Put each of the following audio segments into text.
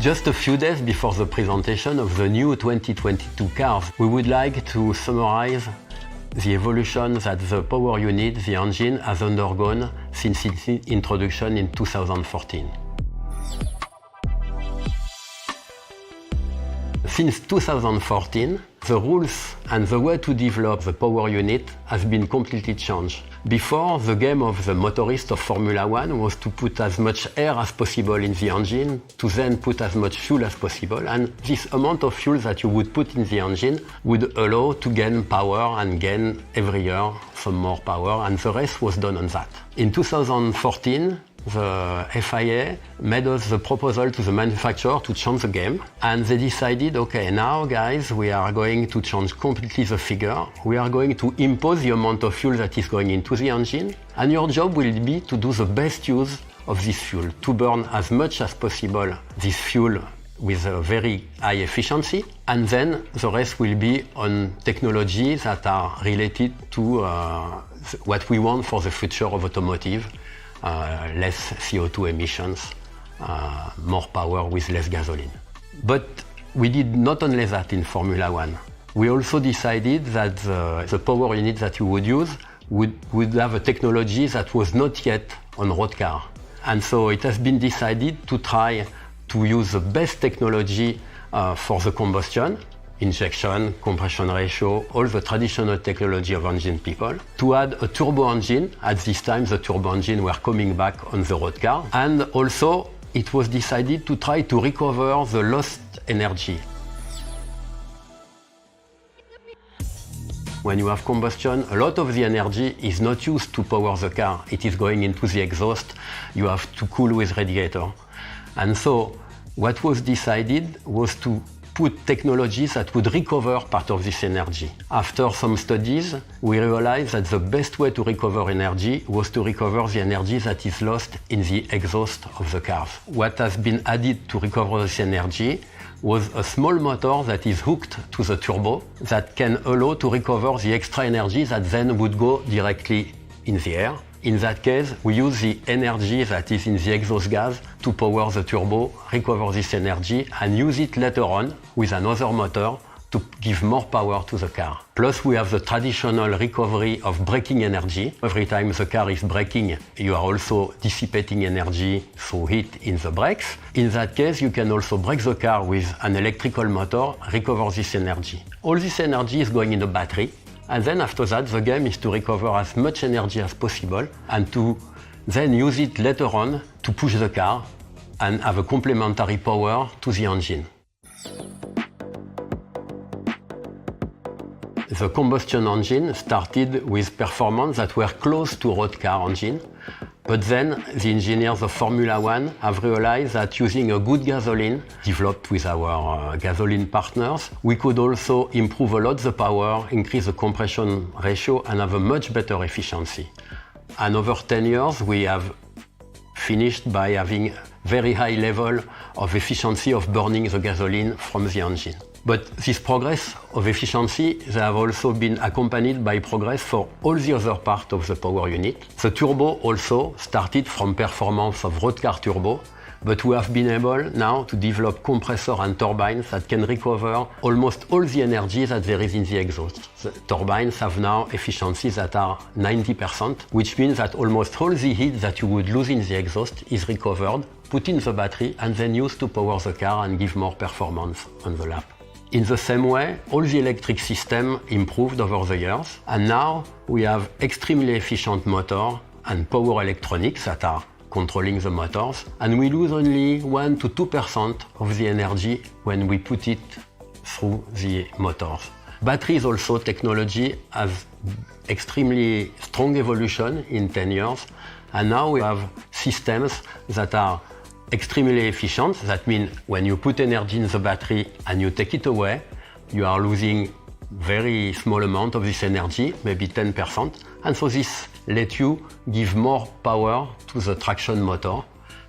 Just a few days before the presentation of the new 2022 cars, we would like to summarize the evolution that the power unit, the engine, has undergone since its introduction in 2014. Since 2014, the rules and the way to develop the power unit has been completely changed. Before, the game of the motorist of Formula One was to put as much air as possible in the engine, to then put as much fuel as possible, and this amount of fuel that you would put in the engine would allow to gain power and gain every year some more power, and the rest was done on that. In 2014, the FIA made us the proposal to the manufacturer to change the game, and they decided, okay, now guys, we are going to change completely the figure. We are going to impose the amount of fuel that is going into the engine, and your job will be to do the best use of this fuel, to burn as much as possible this fuel with a very high efficiency, and then the rest will be on technologies that are related to what we want for the future of automotive. Less CO2 emissions, more power with less gasoline. But we did not only that in Formula One. We also decided that the power unit that you would use would have a technology that was not yet on road car. And so it has been decided to try to use the best technology for the combustion, injection, compression ratio, all the traditional technology of engine people, to add a turbo engine. At this time, the turbo engine were coming back on the road car. And also, it was decided to try to recover the lost energy. When you have combustion, a lot of the energy is not used to power the car. It is going into the exhaust. You have to cool with radiator. And so, what was decided was to put technologies that would recover part of this energy. After some studies, we realized that the best way to recover energy was to recover the energy that is lost in the exhaust of the cars. What has been added to recover this energy was a small motor that is hooked to the turbo that can allow to recover the extra energy that then would go directly in the air. In that case, we use the energy that is in the exhaust gas to power the turbo, recover this energy, and use it later on with another motor to give more power to the car. Plus, we have the traditional recovery of braking energy. Every time the car is braking, you are also dissipating energy through heat in the brakes. In that case, you can also brake the car with an electrical motor, recover this energy. All this energy is going in a battery. And then after that, the game is to recover as much energy as possible and to then use it later on to push the car and have a complementary power to the engine. The combustion engine started with performance that were close to road car engine, but then the engineers of Formula One have realized that using a good gasoline, developed with our gasoline partners, we could also improve a lot the power, increase the compression ratio, and have a much better efficiency. And over 10 years, we have finished by having very high level of efficiency of burning the gasoline from the engine. But this progress of efficiency, they have also been accompanied by progress for all the other parts of the power unit. The turbo also started from performance of road car turbo, but we have been able now to develop compressor and turbines that can recover almost all the energy that there is in the exhaust. The turbines have now efficiencies that are 90%, which means that almost all the heat that you would lose in the exhaust is recovered, put in the battery, and then used to power the car and give more performance on the lap. In the same way, all the electric system improved over the years, and now we have extremely efficient motor and power electronics that are controlling the motors, and we lose only 1 to 2% of the energy when we put it through the motors. Batteries also technology has extremely strong evolution in 10 years, and now we have systems that are extremely efficient. That means when you put energy in the battery and you take it away, you are losing very small amount of this energy, maybe 10%. And so this lets you give more power to the traction motor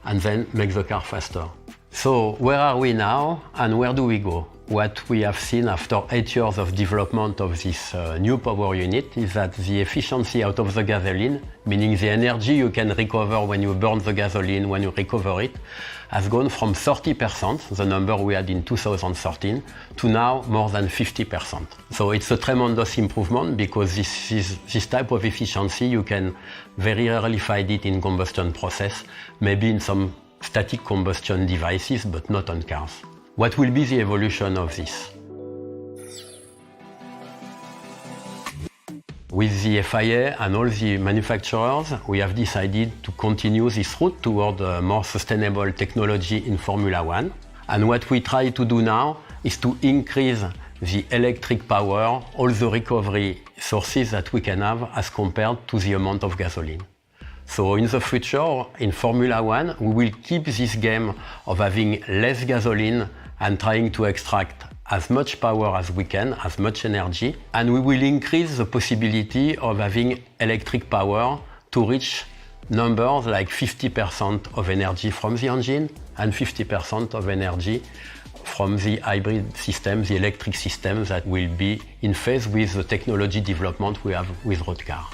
and then make the car faster. So where are we now and where do we go? What we have seen after 8 years of development of this new power unit is that the efficiency out of the gasoline, meaning the energy you can recover when you burn the gasoline, when you recover it, has gone from 30%, the number we had in 2013, to now more than 50%. So it's a tremendous improvement because this type of efficiency, you can very rarely find it in combustion process, maybe in some static combustion devices, but not on cars. What will be the evolution of this? With the FIA and all the manufacturers, we have decided to continue this route toward a more sustainable technology in Formula One. And what we try to do now is to increase the electric power, all the recovery sources that we can have as compared to the amount of gasoline. So in the future, in Formula One, we will keep this game of having less gasoline and trying to extract as much power as we can, as much energy, and we will increase the possibility of having electric power to reach numbers like 50% of energy from the engine and 50% of energy from the hybrid system, the electric system that will be in phase with the technology development we have with road car.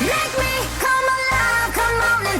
Make me come alive, come on and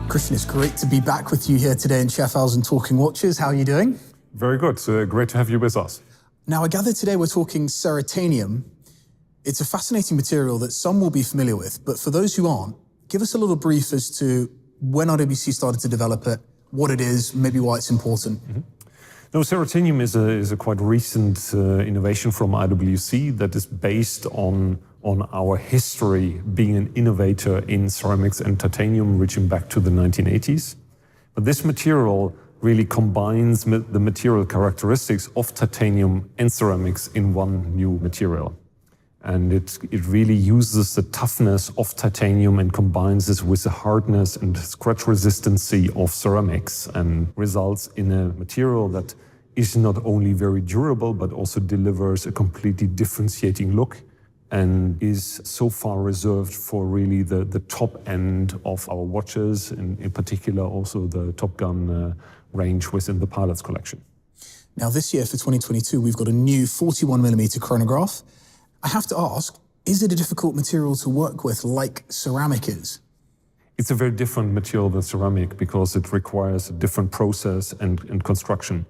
Christian, it's great to be back with you here today in Schaffhausen talking watches. How are you doing? Very good. Great to have you with us. Now, I gather today we're talking ceratanium. It's a fascinating material that some will be familiar with, but for those who aren't, give us a little brief as to when RWC started to develop it, what it is, maybe why it's important. Mm-hmm. No, ceratanium is a quite recent innovation from IWC that is based on our history being an innovator in ceramics and titanium reaching back to the 1980s. But this material really combines the material characteristics of titanium and ceramics in one new material. And it really uses the toughness of titanium and combines this with the hardness and scratch resistancy of ceramics and results in a material that is not only very durable, but also delivers a completely differentiating look and is so far reserved for really the top end of our watches, and in particular also the Top Gun range within the Pilots collection. Now this year for 2022, we've got a new 41mm chronograph. I have to ask, is it a difficult material to work with like ceramic is? It's a very different material than ceramic because it requires a different process and construction.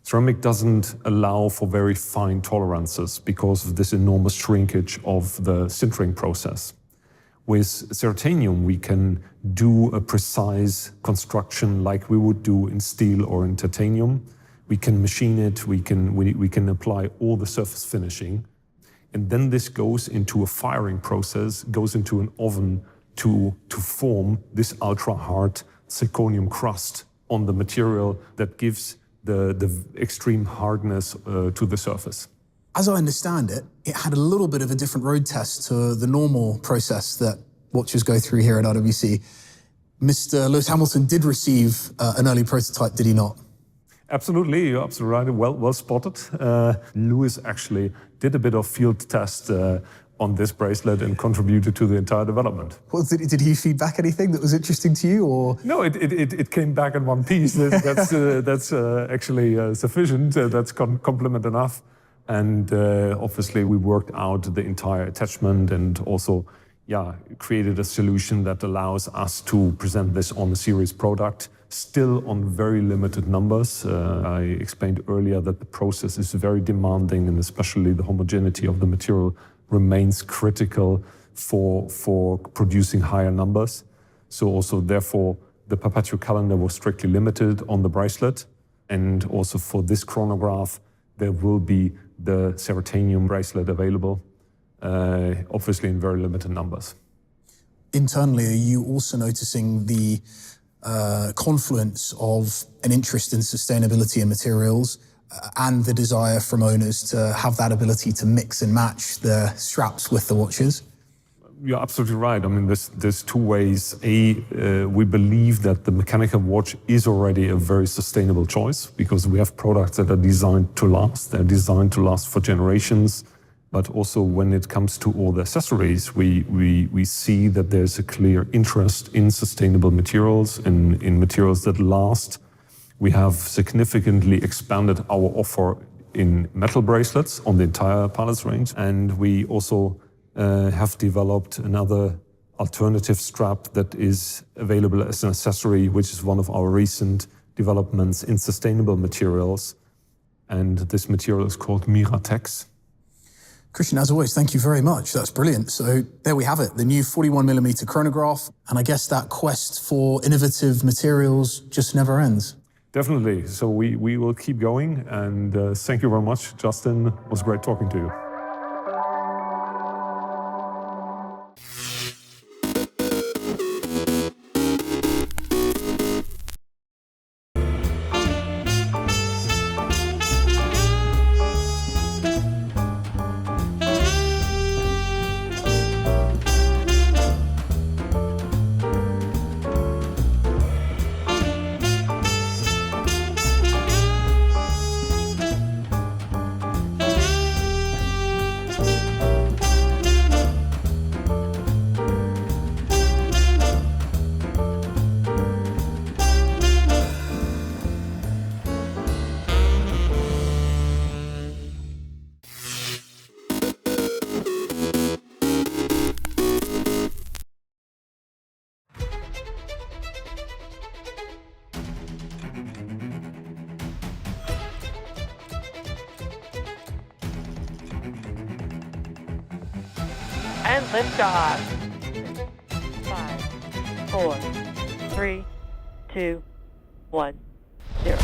Ceramic doesn't allow for very fine tolerances because of this enormous shrinkage of the sintering process. With ceratanium, we can do a precise construction like we would do in steel or in titanium. We can machine it, we can apply all the surface finishing. And then this goes into a firing process, goes into an oven to form this ultra-hard zirconium crust on the material that gives the extreme hardness to the surface. As I understand it, it had a little bit of a different road test to the normal process that watches go through here at RWC. Mr. Lewis Hamilton did receive an early prototype, did he not? Absolutely, you're absolutely right. Well spotted. Lewis actually did a bit of field test on this bracelet and contributed to the entire development. Well, did he feed back anything that was interesting to you, or? No, it came back in one piece. That's actually sufficient. That's compliment enough. And obviously we worked out the entire attachment and also created a solution that allows us to present this on a series product, still on very limited numbers. I explained earlier that the process is very demanding, and especially the homogeneity of the material remains critical for producing higher numbers. So also therefore the perpetual calendar was strictly limited on the bracelet, and also for this chronograph there will be the ceratanium bracelet available, obviously in very limited numbers. Internally, are you also noticing the confluence of an interest in sustainability and materials and the desire from owners to have that ability to mix and match the straps with the watches? You're absolutely right. I mean, there's two ways. We believe that the mechanical watch is already a very sustainable choice because we have products that are designed to last. They're designed to last for generations. But also when it comes to all the accessories, we see that there's a clear interest in sustainable materials and in materials that last. We have significantly expanded our offer in metal bracelets on the entire Pilots range. And we also have developed another alternative strap that is available as an accessory, which is one of our recent developments in sustainable materials. And this material is called Miratex. Christian, as always, thank you very much. That's brilliant. So there we have it, the new 41mm chronograph. And I guess that quest for innovative materials just never ends. Definitely. So we will keep going. And thank you very much, Justin. It was great talking to you. and liftoff. 5, 4, 3, 2, 1, 0.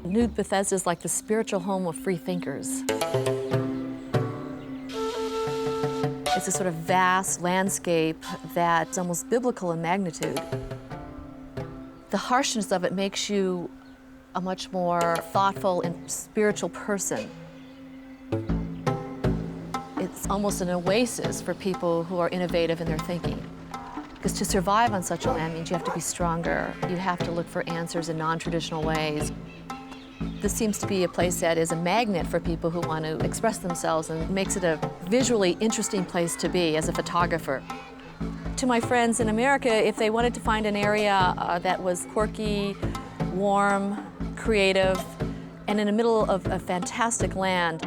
New Bethesda is like the spiritual home of free thinkers. It's a sort of vast landscape that's almost biblical in magnitude. The harshness of it makes you a much more thoughtful and spiritual person. It's almost an oasis for people who are innovative in their thinking. Because to survive on such a land means you have to be stronger. You have to look for answers in non-traditional ways. This seems to be a place that is a magnet for people who want to express themselves and makes it a visually interesting place to be as a photographer. To my friends in America, if they wanted to find an area that was quirky, warm, creative, and in the middle of a fantastic land,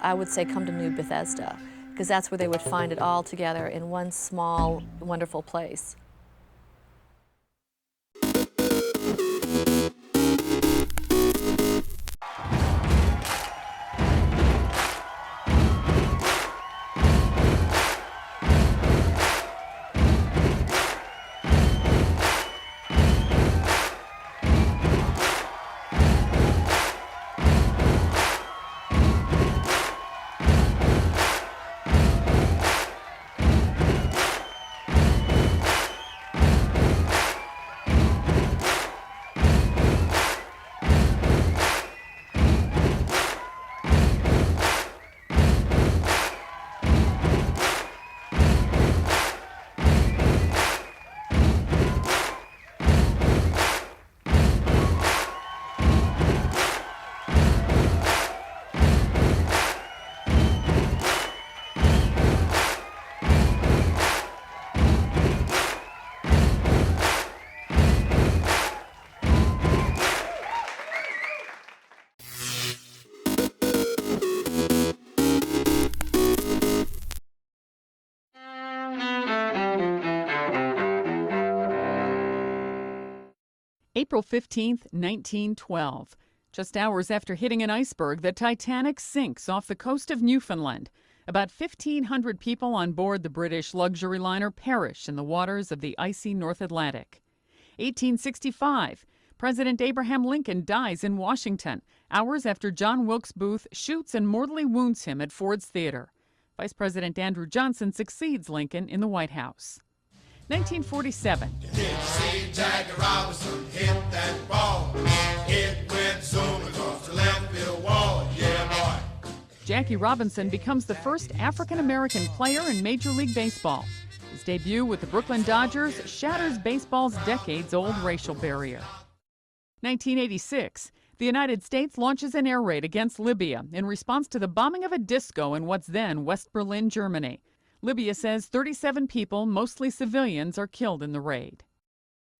I would say come to New Bethesda, because that's where they would find it all together in one small, wonderful place. April 15th, 1912. Just hours after hitting an iceberg, the Titanic sinks off the coast of Newfoundland. About 1,500 people on board the British luxury liner perish in the waters of the icy North Atlantic. 1865. President Abraham Lincoln dies in Washington, hours after John Wilkes Booth shoots and mortally wounds him at Ford's Theater. Vice President Andrew Johnson succeeds Lincoln in the White House. 1947. Did you see Jackie Robinson hit that ball? It went zooming across the left field wall. Yeah, boy. Jackie Robinson becomes the first African-American player in Major League Baseball. His debut with the Brooklyn Dodgers shatters baseball's decades-old racial barrier. 1986, the United States launches an air raid against Libya in response to the bombing of a disco in what's then West Berlin, Germany. Libya says 37 people, mostly civilians, are killed in the raid.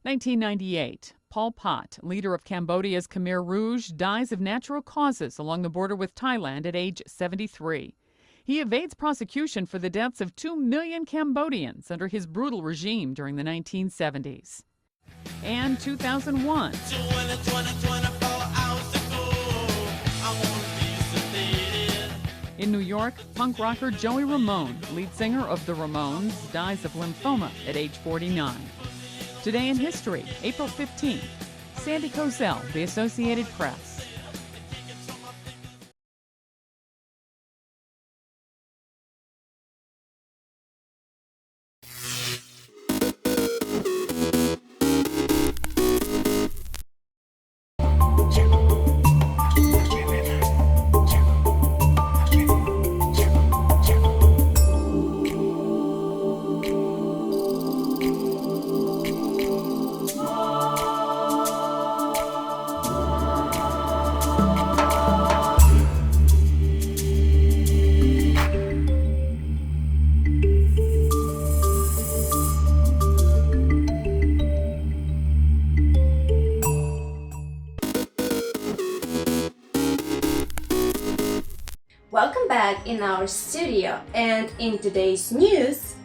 1998, Pol Pot, leader of Cambodia's Khmer Rouge, dies of natural causes along the border with Thailand at age 73. He evades prosecution for the deaths of 2 million Cambodians under his brutal regime during the 1970s. And 2001. In New York, punk rocker Joey Ramone, lead singer of the Ramones, dies of lymphoma at age 49. Today in history, April 15th, Sandy Kozel, The Associated Press. Welcome back in our studio, and in today's news,